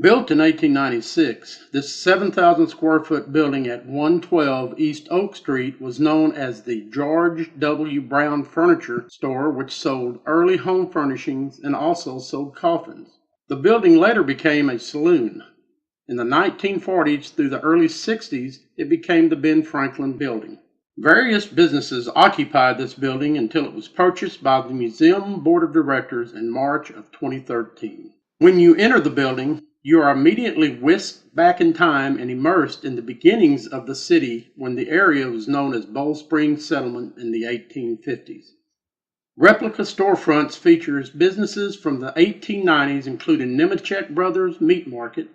Built in 1896, this 7,000 square foot building at 112 East Oak Street was known as the George W. Brown Furniture Store, which sold early home furnishings and also sold coffins. The building later became a saloon. In the 1940s through the early 60s, it became the Ben Franklin Building. Various businesses occupied this building until it was purchased by the museum board of directors in March of 2013. When you enter the building, you are immediately whisked back in time and immersed in the beginnings of the city when the area was known as Bowl Springs Settlement in the 1850s. Replica storefronts features businesses from the 1890s including Nemechek Brothers Meat Market,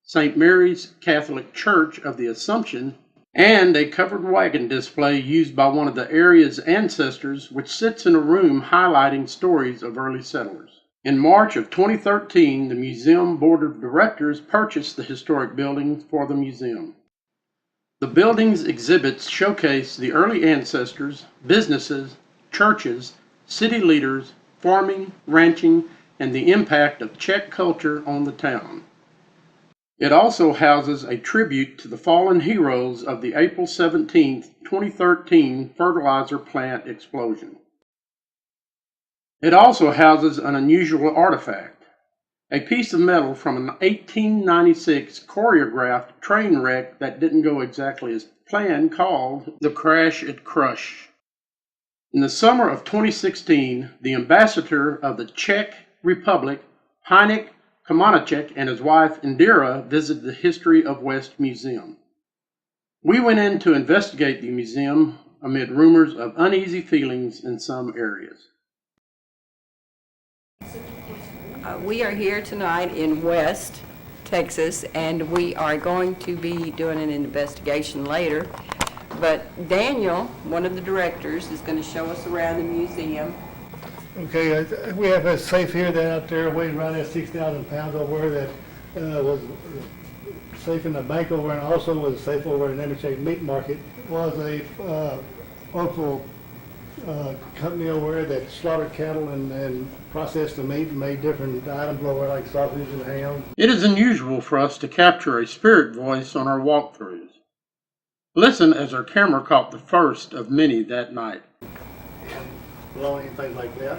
St. Mary's Catholic Church of the Assumption, and a covered wagon display used by one of the area's ancestors, which sits in a room highlighting stories of early settlers. In March of 2013, the museum board of directors purchased the historic building for the museum. The building's exhibits showcase the early ancestors, businesses, churches, city leaders, farming, ranching, and the impact of Czech culture on the town. It also houses a tribute to the fallen heroes of the April 17, 2013 fertilizer plant explosion. It also houses an unusual artifact, a piece of metal from an 1896 choreographed train wreck that didn't go exactly as planned called the Crash at Crush. In the summer of 2016, the ambassador of the Czech Republic, Hynek Kamanacek, and his wife Indira visited the History of West Museum. We went in to investigate the museum amid rumors of uneasy feelings in some areas. We are here tonight in West Texas, and we are going to be doing an investigation later. But Daniel, one of the directors, is going to show us around the museum. Okay, we have a safe here that out there weighs around at 6,000 pounds over that was safe in the bank over, and also was safe over in Nemechek Meat Market. It was a local company over there that slaughtered cattle and processed the meat and made different items over like sausage and ham. It is unusual for us to capture a spirit voice on our walkthroughs. Listen as our camera caught the first of many that night. Blowing and things like that.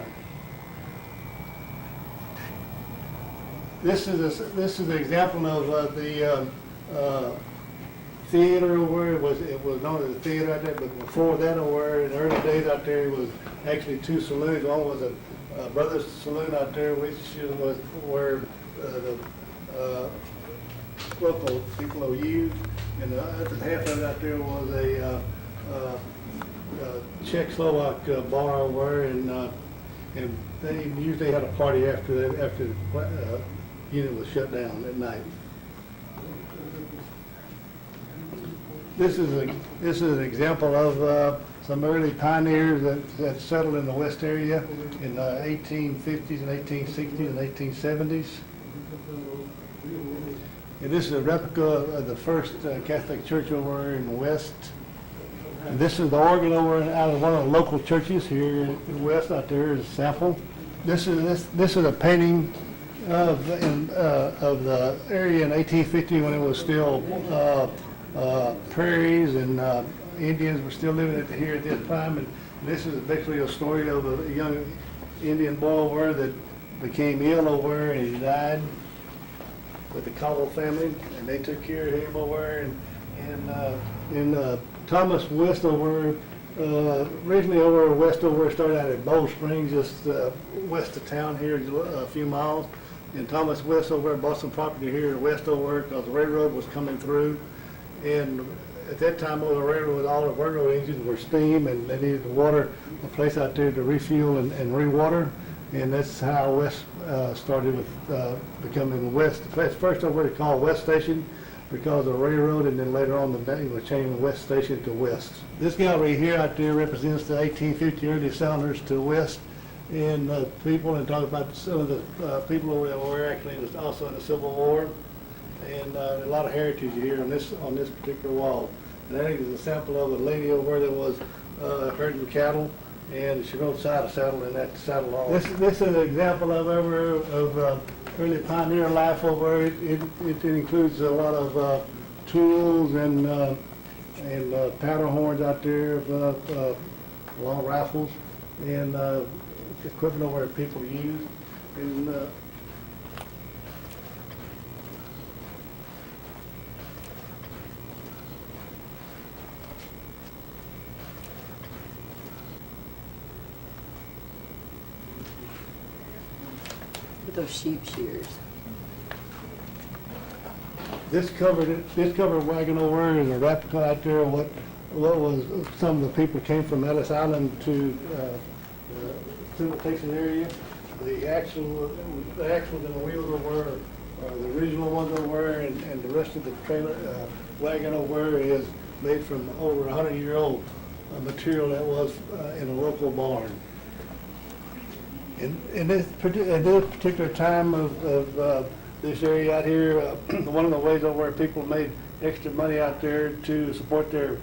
This is an example of the theater over. It was known as a theater out there, but before that over in the early days out there, it was actually two saloons. One was a Brothers Saloon out there, which was where the local people used, and the other half of it out there was a Czech-Slovak bar over, and they usually had a party after the unit was shut down at night. This is an example of some early pioneers that settled in the West area in the 1850s and 1860s and 1870s. And this is a replica of the first Catholic church over in the West. And this is the organ over out of one of the local churches here in the West. Out there is a sample. This is a painting of the area in 1850 when it was still prairies and Indians were still living here at this time. And this is basically a story of a young Indian boy over that became ill over and he died with the Caldwell family, and they took care of him over. And Thomas Westover, originally over Westover, started out at Bowl Springs, just west of town here, a few miles. And Thomas Westover bought some property here in Westover because the railroad was coming through. And at that time, all the railroad engines were steam, and they needed water, a place out there to refuel and re-water. And that's how West started with becoming West. First over it's called West Station because of the railroad, and then later on the name was changed West Station to West. This gallery here out there represents the 1850 early settlers to West, and people, and talk about some of the people over there were actually also in the Civil War, and a lot of heritage here on this particular wall. And that is a sample of a lady over there that was herding cattle, and she rode side of saddle in that saddle hall. This is an example of early pioneer life over it. It includes a lot of tools and powder horns out there, long rifles, and equipment over that people use. And With those sheep shears. this covered wagon over there is a replica out there of what was some of the people came from Ellis Island to Central Texas area. The axles and the wheels over the original ones over, and the rest of the trailer wagon over is made from over 100-year-old material that was in a local barn. In this particular time of this area out here, one of the ways over where people made extra money out there to support their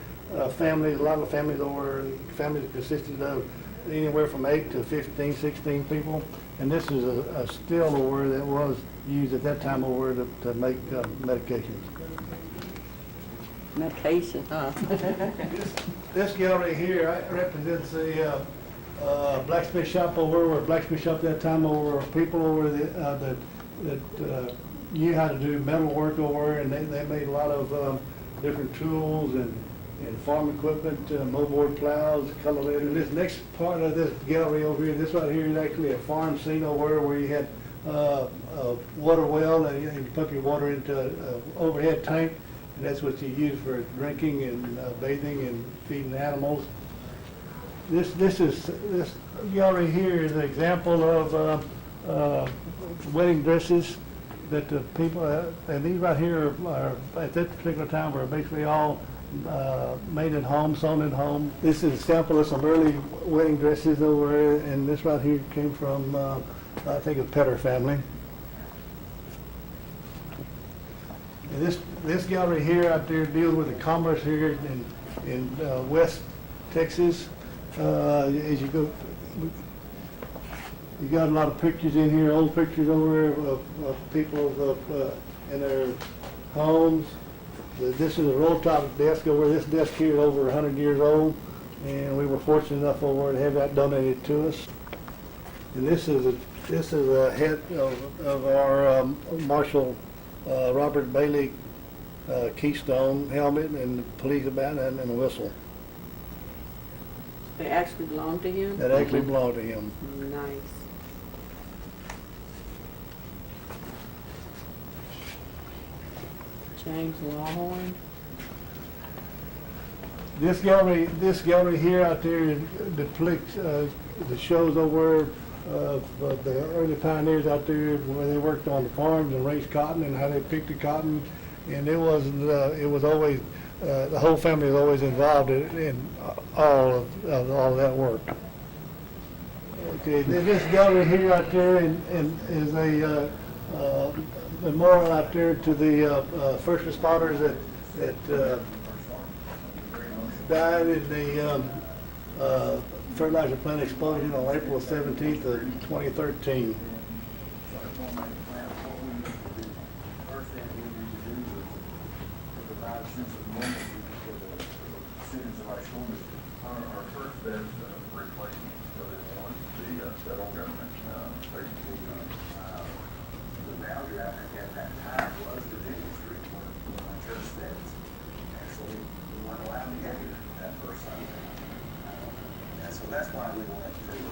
families, a lot of families over, families consisted of anywhere from 8 to 15, 16 people. And this is a still over that was used at that time over to make medications. Medication, huh? This gallery here represents a blacksmith shop over, or blacksmith shop at that time over, people over that knew how to do metal work over, and they made a lot of different tools and farm equipment, moldboard plows, color letter. This next part of this gallery over here, this right here is actually a farm scene over where you had a water well, and you pump your water into an overhead tank, and that's what you use for drinking and bathing and feeding animals. This gallery here is an example of wedding dresses that the people, and these right here are at that particular time were basically all made at home, sewn at home. This is a sample of some early wedding dresses over, and this right here came from I think a Petter family. And this gallery here out there deals with the commerce here in West Texas. As you go, you got a lot of pictures in here, old pictures over of people in their homes. This is a roll top desk over. This desk here is over 100 years old, and we were fortunate enough over to have that donated to us. And this is a head of our Marshal Robert Bailey Keystone helmet and the police baton and a whistle. They actually belong to him? That actually belonged to him. Nice. James Longhorn. This gallery here out there depicts the shows over of the early pioneers out there where they worked on the farms and raised cotton and how they picked the cotton, and it was always the whole family was always involved in all of that work. Okay, this gallery here out there is a memorial out there to the first responders that died in the fertilizer plant explosion on April 17th of 2013. That's why we went through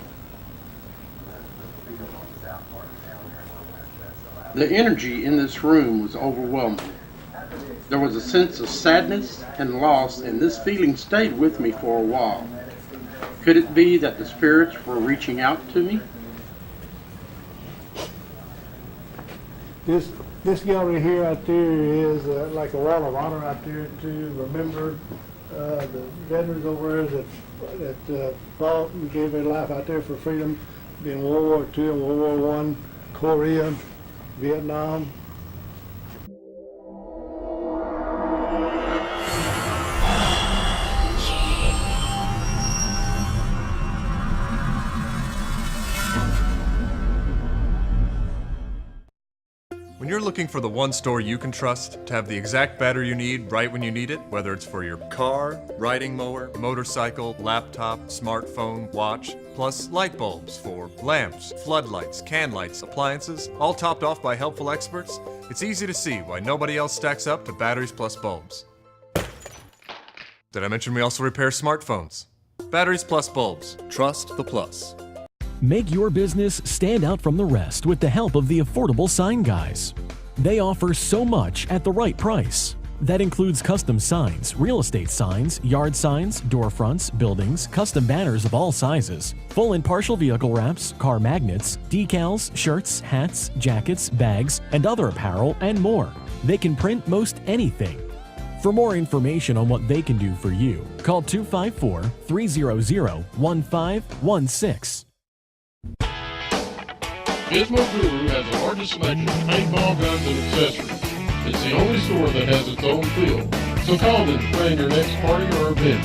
the freedom on the south part of town there. The energy in this room was overwhelming. There was a sense of sadness and loss, and this feeling stayed with me for a while. Could it be that the spirits were reaching out to me? This gallery here out there is like a wall of honor out there to remember the veterans over there that fought and gave their life out there for freedom in World War II and World War I, Korea, Vietnam. When you're looking for the one store you can trust to have the exact battery you need right when you need it, whether it's for your car, riding mower, motorcycle, laptop, smartphone, watch, plus light bulbs for lamps, floodlights, can lights, appliances, all topped off by helpful experts, it's easy to see why nobody else stacks up to Batteries Plus Bulbs. Did I mention we also repair smartphones? Batteries Plus Bulbs. Trust the plus. Make your business stand out from the rest with the help of the Affordable Sign Guys. They offer so much at the right price. That includes custom signs, real estate signs, yard signs, door fronts, buildings, custom banners of all sizes, full and partial vehicle wraps, car magnets, decals, shirts, hats, jackets, bags, and other apparel, and more. They can print most anything. For more information on what they can do for you, call 254-300-1516. Gizmo Guru has the largest selection of paintball guns and accessories. It's the only store that has its own field, so call them to plan your next party or event.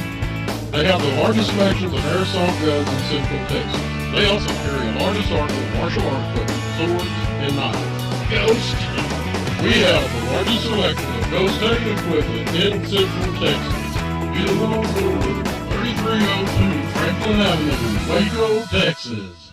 They have the largest selection of airsoft guns in Central Texas. They also carry a large assortment of martial art equipment, swords, and knives. Ghost! We have the largest selection of ghost hunting equipment in Central Texas. Gizmo Guru, 3302 Franklin Avenue, Waco, Texas.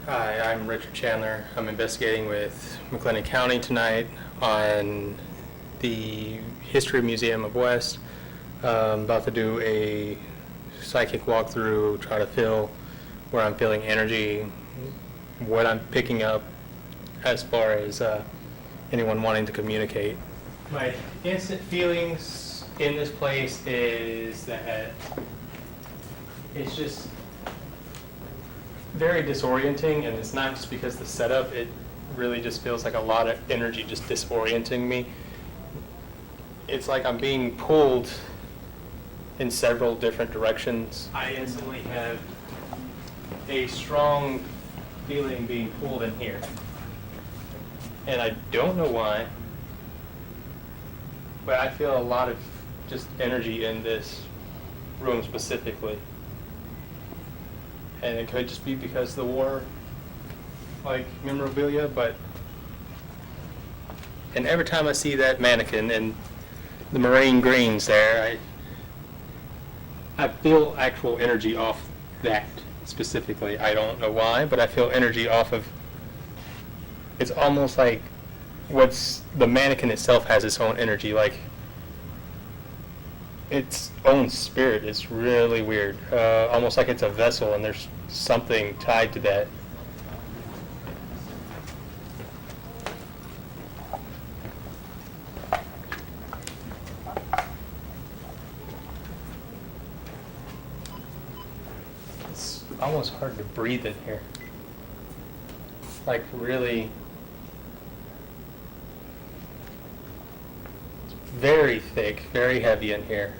Hi, I'm Richard Chandler. I'm investigating with McLennan County tonight on the History Museum of West. I'm about to do a psychic walkthrough, try to feel where I'm feeling energy, what I'm picking up as far as anyone wanting to communicate. My instant feelings in this place is that it's just very disorienting, and it's not just because the setup, it really just feels like a lot of energy just disorienting me. It's like I'm being pulled in several different directions. I instantly have a strong feeling being pulled in here, and I don't know why, but I feel a lot of just energy in this room specifically. And it could just be because of the war, like, memorabilia, and every time I see that mannequin and the marine greens there, I feel actual energy off that specifically. I don't know why, but I feel energy off of, it's almost like the mannequin itself has its own energy, like its own spirit. It's really weird, almost like it's a vessel and there's something tied to that. It's almost hard to breathe in here, like really. Very thick, very heavy in here.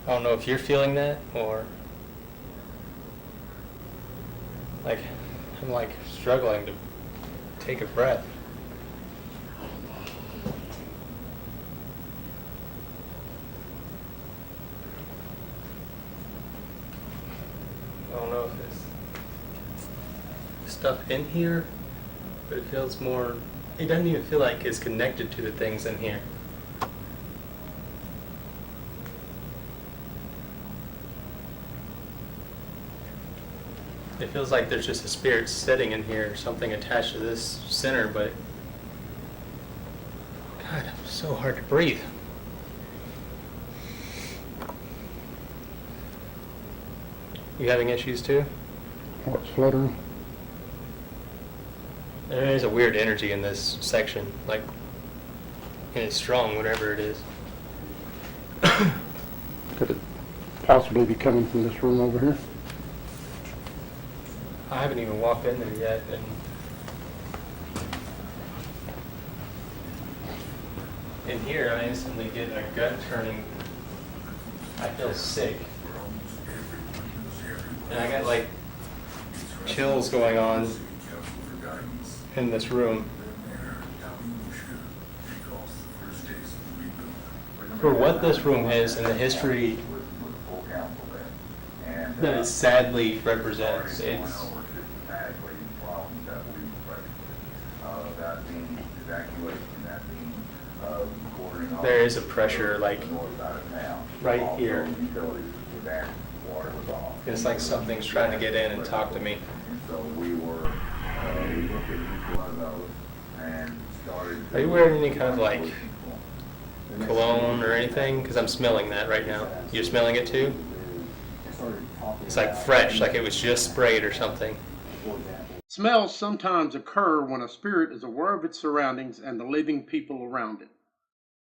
I don't know if you're feeling that, or like I'm like struggling to take a breath. I don't know if it's stuff in here, but it feels more. It doesn't even feel like it's connected to the things in here. It feels like there's just a spirit sitting in here, something attached to this center, but God, it's so hard to breathe. You having issues too? What's fluttering? There is a weird energy in this section, like, and it's strong, whatever it is. Could it possibly be coming from this room over here? I haven't even walked in there yet, and in here I instantly get a gut turning. I feel sick. And I got like chills going on in this room. for what this room is and the history that it sadly represents, there is a pressure like right here. It's like something's trying to get in and talk to me. Are you wearing any kind of like cologne or anything? Because I'm smelling that right now. You're smelling it too? It's like fresh, like it was just sprayed or something. Smells sometimes occur when a spirit is aware of its surroundings and the living people around it.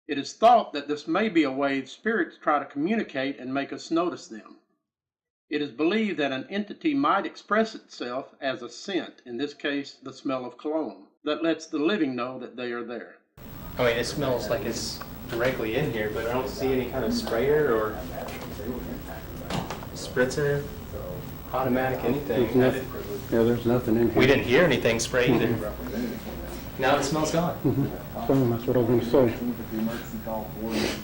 It is thought that this may be a way spirits try to communicate and make us notice them. It is believed that an entity might express itself as a scent, in this case the smell of cologne, that lets the living know that they are there. I mean, it smells like it's directly in here, but I don't see any kind of sprayer or spritzer, automatic anything. Yeah, there's nothing in We didn't hear anything spray either. Now the smell's gone. That's what I was going to say.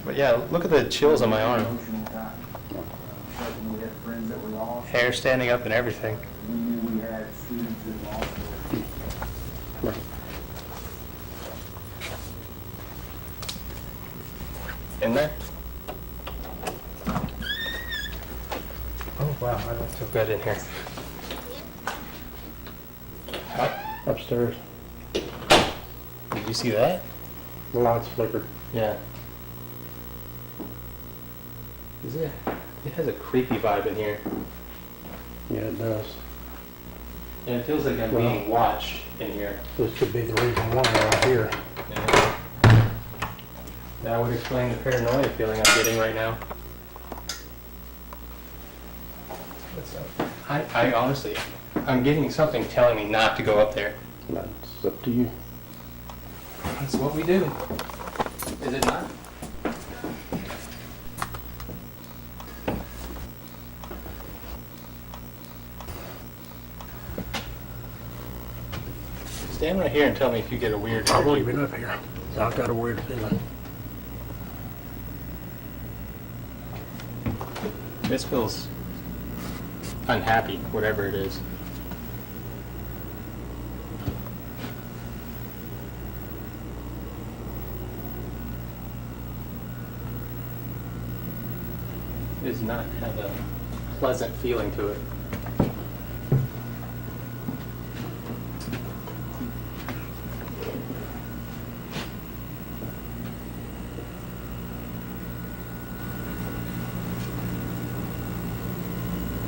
But yeah, look at the chills on my arm. Hair standing up and everything. In there? Oh wow, I don't feel good in here. Upstairs. Did you see that? The lights flickered. Yeah. Is it? It has a creepy vibe in here. Yeah, it does. And it feels like I'm being watched in here. This could be the reason why right here. Yeah. That would explain the paranoia feeling I'm getting right now. What's up? I honestly, I'm getting something telling me not to go up there. That's up to you. That's what we do. Is it not? Stand right here and tell me if you get a weird I've only energy. been up here. I've got a weird feeling. This feels unhappy, whatever it is. It does not have a pleasant feeling to it.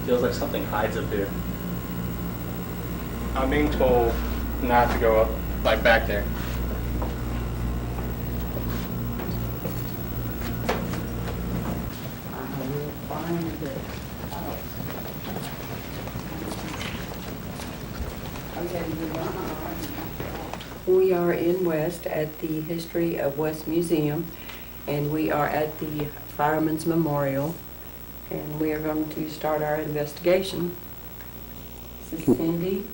Feels like something hides up here. I'm being told not to go up, like back there. We are in West at the History of West Museum, and we are at the Fireman's Memorial, and we are going to start our investigation. This is Cindy,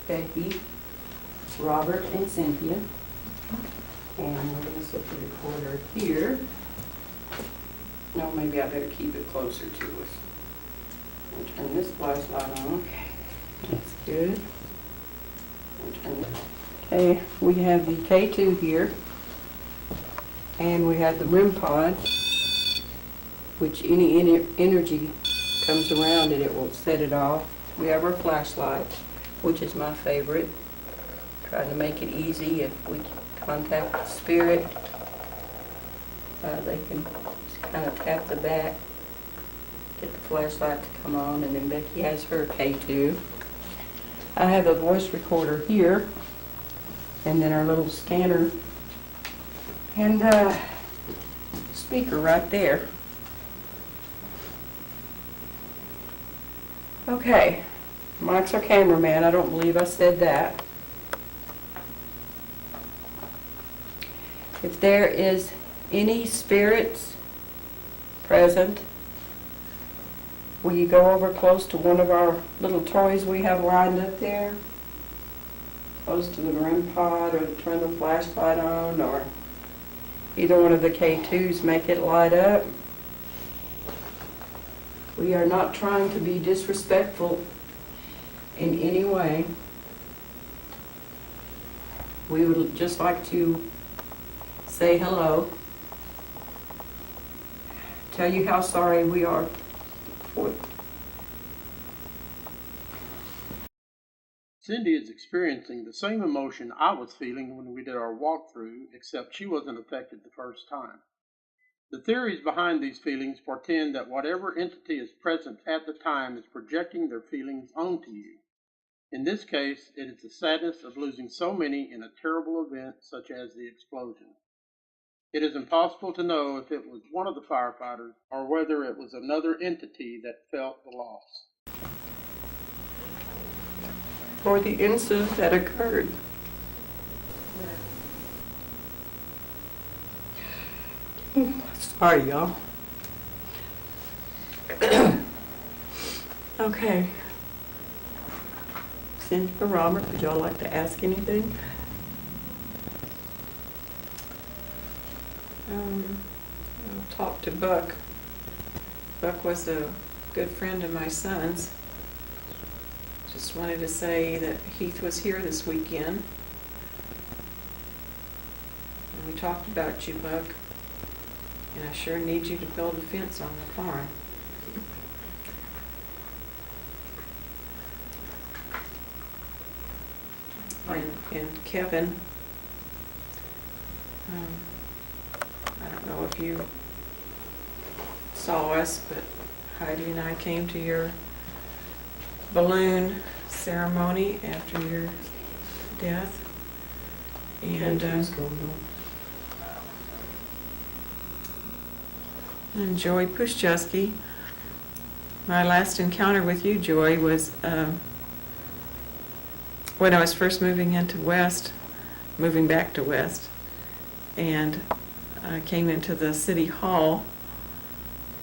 Becky, Robert, and Cynthia, and we're going to set the recorder here. No, maybe I better keep it closer to us. I'll turn this flashlight on. Okay, that's good. Okay, we have the K2 here, and we have the REM pod, which any energy comes around it will set it off. We have our flashlight, which is my favorite. Trying to make it easy if we contact the spirit. They can just kind of tap the back, get the flashlight to come on, and then Becky has her K2. I have a voice recorder here, and then our little scanner and speaker right there. Okay, Mike's our cameraman. I don't believe I said that. If there is any spirits present, will you go over close to one of our little toys we have lined up there? Close to the REM pod, or turn the flashlight on, or either one of the K2s make it light up. We are not trying to be disrespectful in any way. We would just like to say hello, tell you how sorry we are for. Cindy is experiencing the same emotion I was feeling when we did our walkthrough, except she wasn't affected the first time. The theories behind these feelings portend that whatever entity is present at the time is projecting their feelings onto you. In this case, it is the sadness of losing so many in a terrible event such as the explosion. It is impossible to know if it was one of the firefighters or whether it was another entity that felt the loss. For the incident that occurred. Sorry, y'all. Okay. Cindy or Robert, would y'all like to ask anything? I'll talk to Buck. Buck was a good friend of my son's. Just wanted to say that Heath was here this weekend. And we talked about you, Buck. And I sure need you to build a fence on the farm. And Kevin, I don't know if you saw us, but Heidi and I came to your balloon ceremony after your death. And Joy Puszczewski. My last encounter with you, Joy, was when I was first moving back to West, and I came into the city hall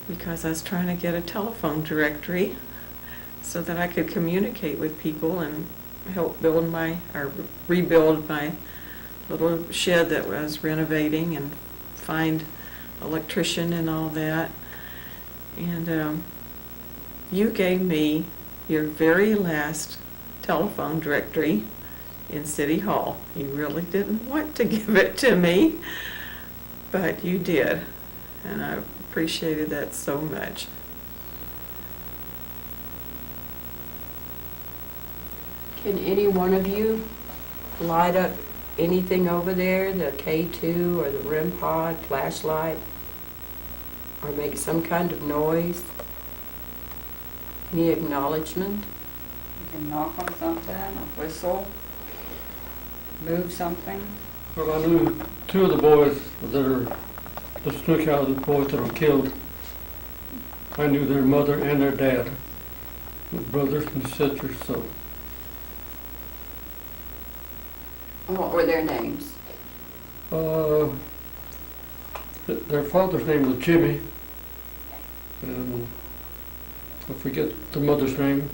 because I was trying to get a telephone directory so that I could communicate with people and help rebuild my little shed that I was renovating and find electrician and all that. And you gave me your very last telephone directory in City Hall. You really didn't want to give it to me, but you did, and I appreciated that so much. Can any one of you light up anything over there, the K2 or the REM pod, flashlight, or make some kind of noise? Any acknowledgement? You can knock on something, or whistle, move something. Well, I knew two of the boys the snook out of the boys that were killed. I knew their mother and their dad, brothers and sisters, so. What were their names? Their father's name was Jimmy, and I forget the mother's name.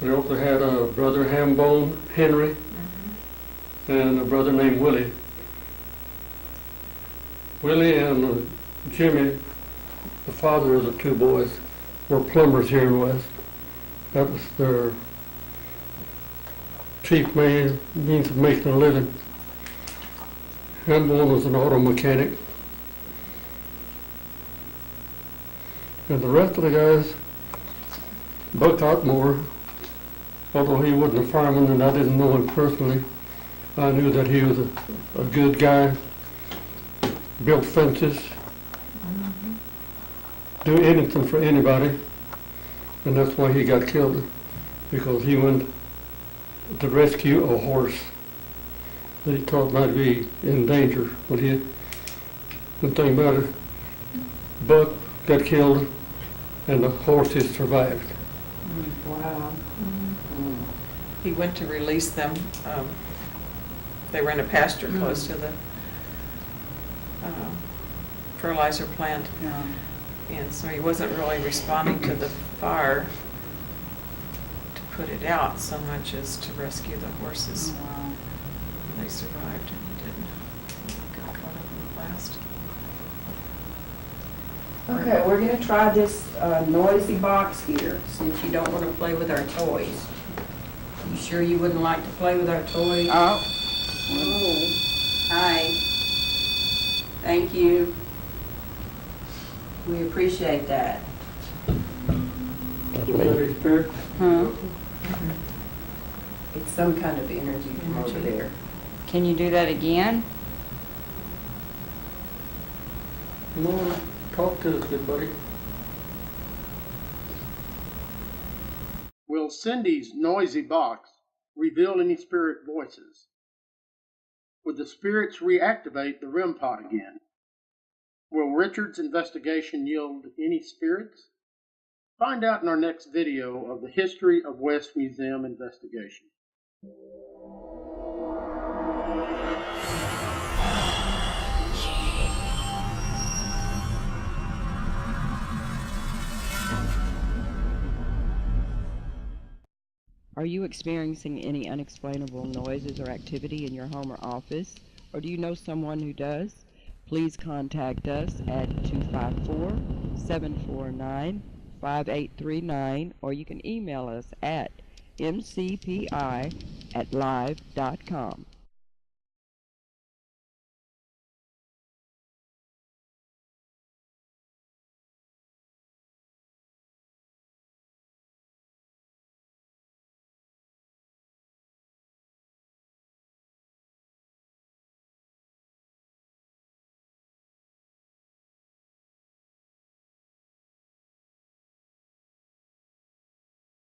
They also had a brother, Hambone Henry, and a brother named Willie. Willie and Jimmy, the father of the two boys, were plumbers here in West. That was their chief means of making a living. Hambone was an auto mechanic. And the rest of the guys, Buck Otmore, although he wasn't a fireman and I didn't know him personally, I knew that he was a good guy, built fences, do anything for anybody, and that's why he got killed, because he went to rescue a horse that he thought might be in danger. But the thing about it, Buck got killed and the horses survived. Wow. He went to release them. They were in a pasture close to the fertilizer plant. Yeah. And so he wasn't really responding to the fire to put it out so much as to rescue the horses. Oh, wow. They survived and he didn't. West. Okay, we're gonna try this noisy box here, since you don't want to play with our toys. You sure you wouldn't like to play with our toys? Oh, Oh, hi. Thank you. We appreciate that. Holy Spirit. huh. It's some kind of energy from over there. Can you do that again? No, talk to us, good buddy. Will Cindy's noisy box reveal any spirit voices? Would the spirits reactivate the REM pod again? Will Richard's investigation yield any spirits? Find out in our next video of the History of West Museum investigation. Are you experiencing any unexplainable noises or activity in your home or office? Or do you know someone who does? Please contact us at 254-749-5839, or you can email us at mcpi@live.com.